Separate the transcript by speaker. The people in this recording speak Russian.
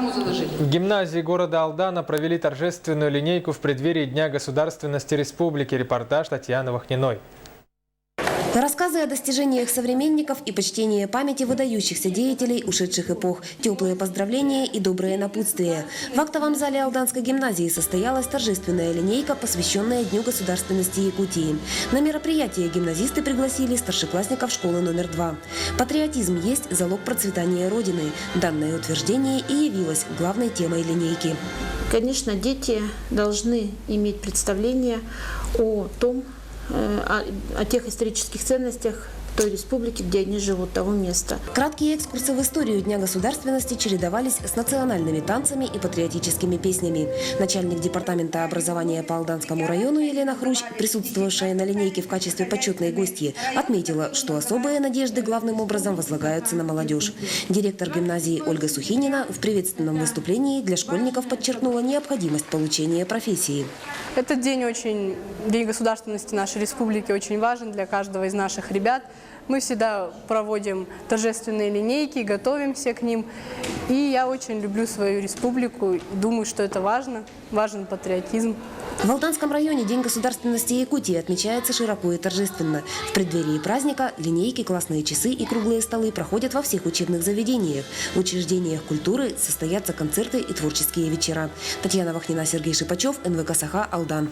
Speaker 1: программу заложили.
Speaker 2: В гимназии города Алдана провели торжественную линейку в преддверии Дня государственности республики. Репортаж Татьяны Вахниной.
Speaker 3: Рассказы о достижениях современников и почтение памяти выдающихся деятелей ушедших эпох, теплые поздравления и добрые напутствия. В актовом зале Алданской гимназии состоялась торжественная линейка, посвященная Дню государственности Якутии. На мероприятие гимназисты пригласили старшеклассников школы номер 2. Патриотизм есть залог процветания Родины. Данное утверждение и явилось главной темой линейки.
Speaker 4: Конечно, дети должны иметь представление о том, о тех исторических ценностях той республики, где они живут, того места.
Speaker 3: Краткие экскурсы в историю Дня государственности чередовались с национальными танцами и патриотическими песнями. Начальник департамента образования по Алданскому району Елена Хрущ, присутствовавшая на линейке в качестве почетной гостьи, отметила, что особые надежды главным образом возлагаются на молодежь. Директор гимназии Ольга Сухинина в приветственном выступлении для школьников подчеркнула необходимость получения профессии.
Speaker 5: Этот день государственности нашей республики очень важен для каждого из наших ребят. Мы всегда проводим торжественные линейки, готовимся к ним. И я очень люблю свою республику. Думаю, что это важно. Важен патриотизм.
Speaker 3: В Алданском районе День государственности Якутии отмечается широко и торжественно. В преддверии праздника линейки, классные часы и круглые столы проходят во всех учебных заведениях. В учреждениях культуры состоятся концерты и творческие вечера. Татьяна Вахнина, Сергей Шипачев, НВК «Саха», Алдан.